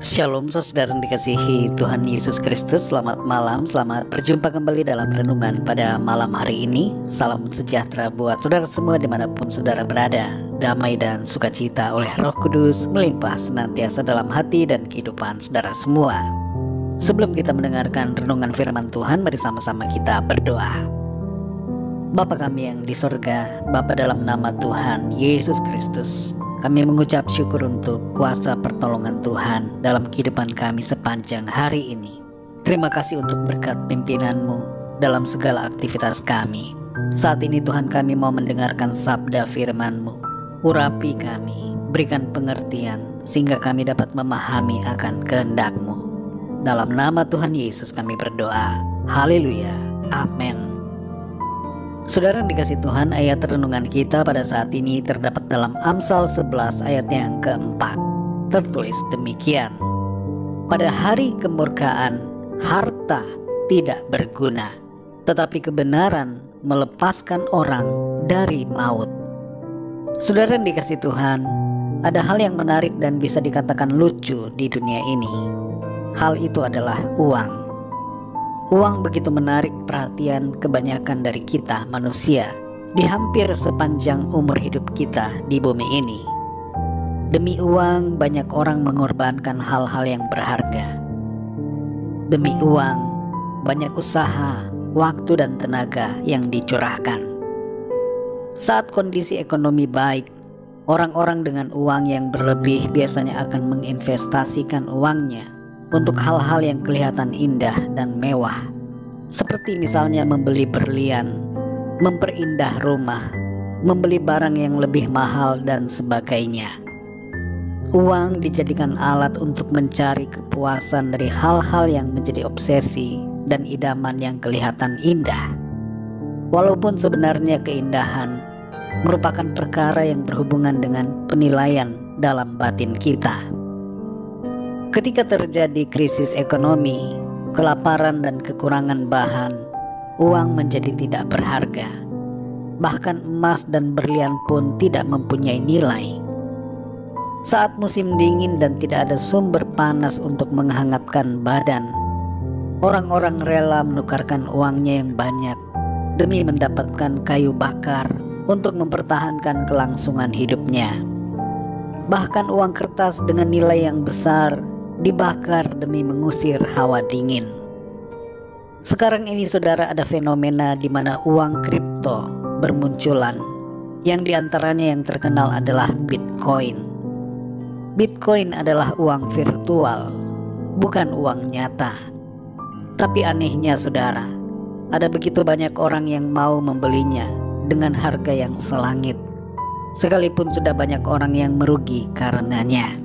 Shalom saudara yang dikasihi Tuhan Yesus Kristus. Selamat malam, selamat berjumpa kembali dalam renungan pada malam hari ini. Salam sejahtera buat saudara semua dimanapun saudara berada. Damai dan sukacita oleh Roh Kudus melimpah senantiasa dalam hati dan kehidupan saudara semua. Sebelum kita mendengarkan renungan firman Tuhan, mari sama-sama kita berdoa. Bapa kami yang di sorga, Bapa dalam nama Tuhan Yesus Kristus, kami mengucap syukur untuk kuasa pertolongan Tuhan dalam kehidupan kami sepanjang hari ini. Terima kasih untuk berkat pimpinan-Mu dalam segala aktivitas kami. Saat ini Tuhan, kami mau mendengarkan sabda firman-Mu. Urapi kami, berikan pengertian sehingga kami dapat memahami akan kehendak-Mu. Dalam nama Tuhan Yesus kami berdoa. Haleluya. Amin. Saudara yang dikasih Tuhan, ayat renungan kita pada saat ini terdapat dalam Amsal 11 ayat yang keempat. Tertulis demikian: pada hari kemurkaan, harta tidak berguna, tetapi kebenaran melepaskan orang dari maut. Saudara yang dikasih Tuhan, ada hal yang menarik dan bisa dikatakan lucu di dunia ini. Hal itu adalah uang. Uang begitu menarik perhatian kebanyakan dari kita manusia di hampir sepanjang umur hidup kita di bumi ini. Demi uang, banyak orang mengorbankan hal-hal yang berharga. Demi uang, banyak usaha, waktu dan tenaga yang dicurahkan. Saat kondisi ekonomi baik, orang-orang dengan uang yang berlebih biasanya akan menginvestasikan uangnya untuk hal-hal yang kelihatan indah dan mewah, seperti misalnya membeli berlian, memperindah rumah, membeli barang yang lebih mahal dan sebagainya. Uang dijadikan alat untuk mencari kepuasan dari hal-hal yang menjadi obsesi dan idaman yang kelihatan indah. Walaupun sebenarnya keindahan merupakan perkara yang berhubungan dengan penilaian dalam batin kita. Ketika terjadi krisis ekonomi, kelaparan dan kekurangan bahan, uang menjadi tidak berharga. Bahkan emas dan berlian pun tidak mempunyai nilai. Saat musim dingin dan tidak ada sumber panas untuk menghangatkan badan, orang-orang rela menukarkan uangnya yang banyak demi mendapatkan kayu bakar untuk mempertahankan kelangsungan hidupnya. Bahkan uang kertas dengan nilai yang besar dibakar demi mengusir hawa dingin. Sekarang ini saudara, ada fenomena di mana uang kripto bermunculan, yang diantaranya yang terkenal adalah Bitcoin. Bitcoin adalah uang virtual, bukan uang nyata. Tapi anehnya saudara, ada begitu banyak orang yang mau membelinya dengan harga yang selangit, sekalipun sudah banyak orang yang merugi karenanya.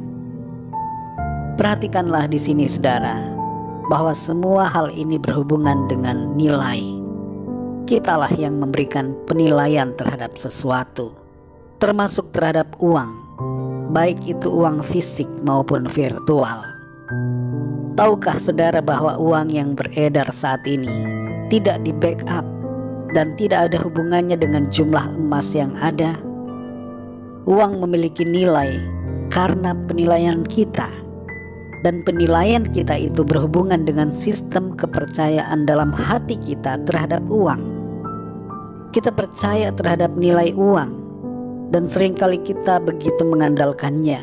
Perhatikanlah di sini saudara, bahwa semua hal ini berhubungan dengan nilai. Kitalah yang memberikan penilaian terhadap sesuatu, termasuk terhadap uang, baik itu uang fisik maupun virtual. Tahukah saudara bahwa uang yang beredar saat ini tidak di backup dan tidak ada hubungannya dengan jumlah emas yang ada? Uang memiliki nilai karena penilaian kita. Dan penilaian kita itu berhubungan dengan sistem kepercayaan dalam hati kita terhadap uang. Kita percaya terhadap nilai uang, dan seringkali kita begitu mengandalkannya,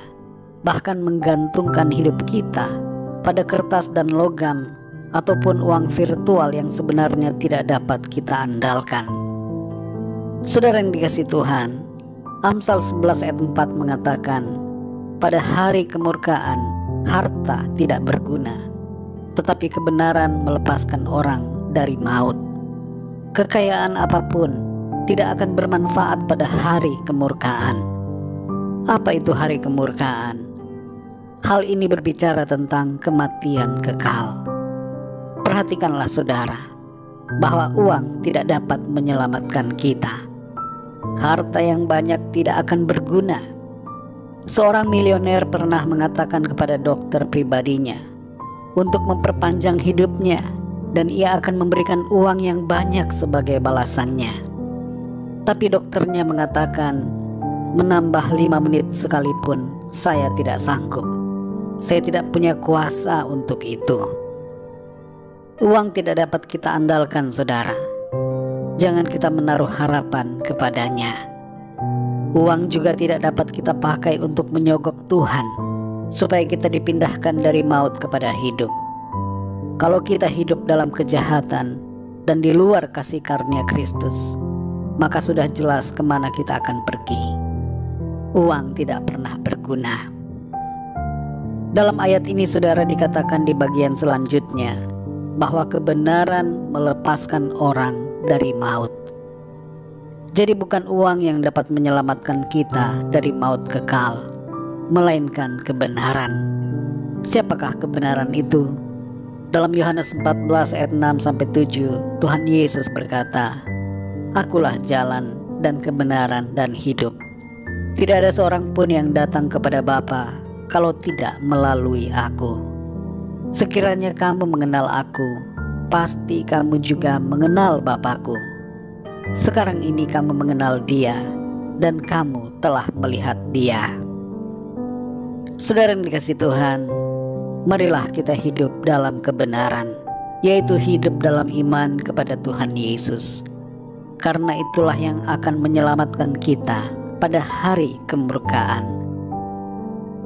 bahkan menggantungkan hidup kita pada kertas dan logam ataupun uang virtual yang sebenarnya tidak dapat kita andalkan. Saudara yang dikasihi Tuhan, Amsal 11 ayat 4 mengatakan, pada hari kemurkaan, harta tidak berguna, tetapi kebenaran melepaskan orang dari maut. Kekayaan apapun tidak akan bermanfaat pada hari kemurkaan. Apa itu hari kemurkaan? Hal ini berbicara tentang kematian kekal. Perhatikanlah saudara, bahwa uang tidak dapat menyelamatkan kita. Harta yang banyak tidak akan berguna. Seorang milioner pernah mengatakan kepada dokter pribadinya untuk memperpanjang hidupnya, dan ia akan memberikan uang yang banyak sebagai balasannya. Tapi dokternya mengatakan, menambah 5 menit sekalipun saya tidak sanggup. Saya tidak punya kuasa untuk itu. Uang tidak dapat kita andalkan, saudara. Jangan kita menaruh harapan kepadanya. Uang juga tidak dapat kita pakai untuk menyogok Tuhan, supaya kita dipindahkan dari maut kepada hidup. Kalau kita hidup dalam kejahatan dan di luar kasih karunia Kristus, maka sudah jelas kemana kita akan pergi. Uang tidak pernah berguna. Dalam ayat ini saudara dikatakan di bagian selanjutnya bahwa kebenaran melepaskan orang dari maut. Jadi bukan uang yang dapat menyelamatkan kita dari maut kekal, melainkan kebenaran. Siapakah kebenaran itu? Dalam Yohanes 14 ayat 6-7, Tuhan Yesus berkata, "Akulah jalan dan kebenaran dan hidup. Tidak ada seorang pun yang datang kepada Bapa kalau tidak melalui aku. Sekiranya kamu mengenal aku, pasti kamu juga mengenal Bapakku. Sekarang ini kamu mengenal Dia dan kamu telah melihat Dia." Saudara yang dikasihi Tuhan, marilah kita hidup dalam kebenaran, yaitu hidup dalam iman kepada Tuhan Yesus. Karena itulah yang akan menyelamatkan kita pada hari kemurkaan.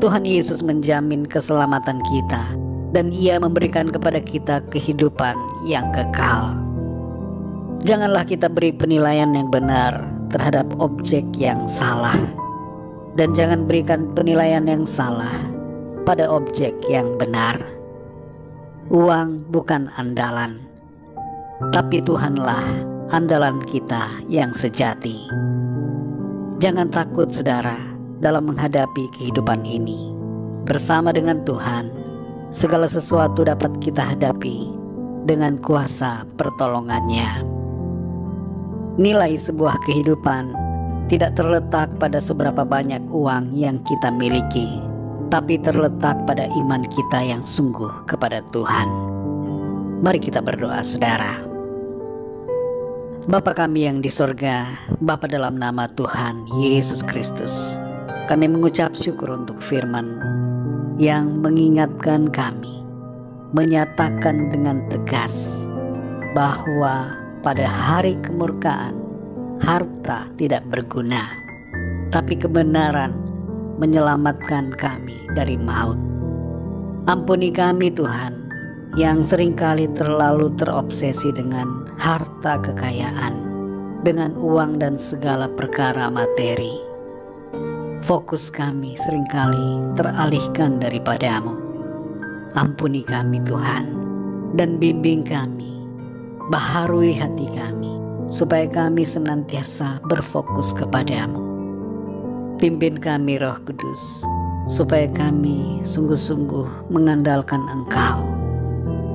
Tuhan Yesus menjamin keselamatan kita, dan Ia memberikan kepada kita kehidupan yang kekal. Janganlah kita beri penilaian yang benar terhadap objek yang salah, dan jangan berikan penilaian yang salah pada objek yang benar. Uang bukan andalan, tapi Tuhanlah andalan kita yang sejati. Jangan takut saudara dalam menghadapi kehidupan ini. Bersama dengan Tuhan, segala sesuatu dapat kita hadapi dengan kuasa pertolongannya. Nilai sebuah kehidupan tidak terletak pada seberapa banyak uang yang kita miliki, tapi terletak pada iman kita yang sungguh kepada Tuhan. Mari kita berdoa saudara. Bapa kami yang di sorga, Bapa dalam nama Tuhan Yesus Kristus, kami mengucap syukur untuk firman-Mu yang mengingatkan kami, menyatakan dengan tegas bahwa pada hari kemurkaan harta tidak berguna, tapi kebenaran menyelamatkan kami dari maut. Ampuni kami Tuhan, yang seringkali terlalu terobsesi dengan harta kekayaan, dengan uang dan segala perkara materi. Fokus kami seringkali teralihkan daripada-Mu. Ampuni kami Tuhan, dan bimbing kami, baharui hati kami, supaya kami senantiasa berfokus kepada-Mu. Pimpin kami Roh Kudus, supaya kami sungguh-sungguh mengandalkan Engkau,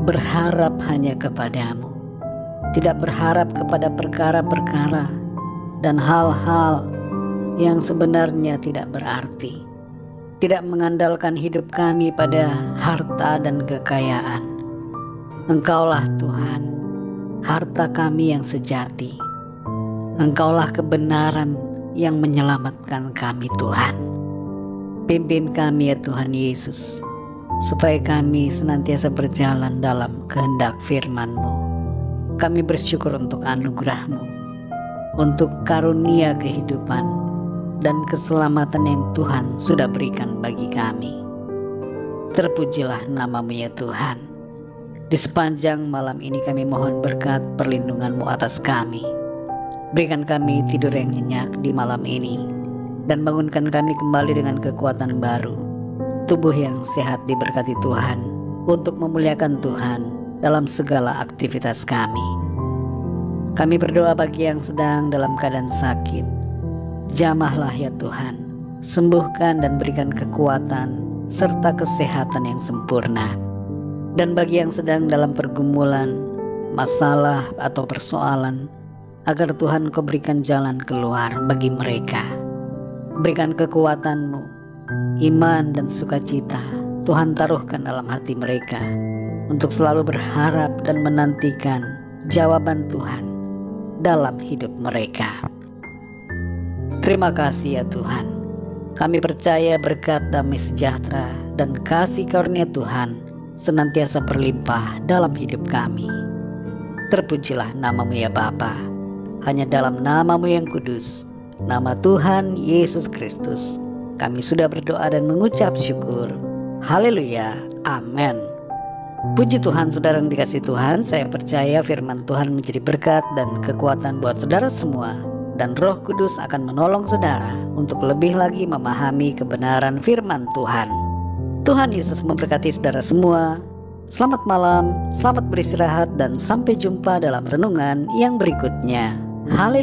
berharap hanya kepada-Mu, tidak berharap kepada perkara-perkara dan hal-hal yang sebenarnya tidak berarti, tidak mengandalkan hidup kami pada harta dan kekayaan. Engkaulah Tuhan, harta kami yang sejati. Engkaulah kebenaran yang menyelamatkan kami Tuhan. Pimpin kami ya Tuhan Yesus, supaya kami senantiasa berjalan dalam kehendak firman-Mu. Kami bersyukur untuk anugerah-Mu, untuk karunia kehidupan dan keselamatan yang Tuhan sudah berikan bagi kami. Terpujilah nama-Mu ya Tuhan. Di sepanjang malam ini kami mohon berkat perlindungan-Mu atas kami. Berikan kami tidur yang nyenyak di malam ini, dan bangunkan kami kembali dengan kekuatan baru, tubuh yang sehat diberkati Tuhan, untuk memuliakan Tuhan dalam segala aktivitas kami. Kami berdoa bagi yang sedang dalam keadaan sakit. Jamahlah ya Tuhan, sembuhkan dan berikan kekuatan serta kesehatan yang sempurna. Dan bagi yang sedang dalam pergumulan, masalah atau persoalan, agar Tuhan Kau berikan jalan keluar bagi mereka. Berikan kekuatan-Mu, iman dan sukacita Tuhan taruhkan dalam hati mereka, untuk selalu berharap dan menantikan jawaban Tuhan dalam hidup mereka. Terima kasih ya Tuhan. Kami percaya berkat damai sejahtera dan kasih karunia Tuhan senantiasa berlimpah dalam hidup kami. Terpujilah nama-Mu ya Bapa. Hanya dalam nama-Mu yang kudus, nama Tuhan Yesus Kristus, kami sudah berdoa dan mengucap syukur. Haleluya, amin. Puji Tuhan, saudara yang dikasihi Tuhan. Saya percaya firman Tuhan menjadi berkat dan kekuatan buat saudara semua, dan Roh Kudus akan menolong saudara untuk lebih lagi memahami kebenaran firman Tuhan. Tuhan Yesus memberkati saudara semua. Selamat malam, selamat beristirahat, dan sampai jumpa dalam renungan yang berikutnya. Haleluya.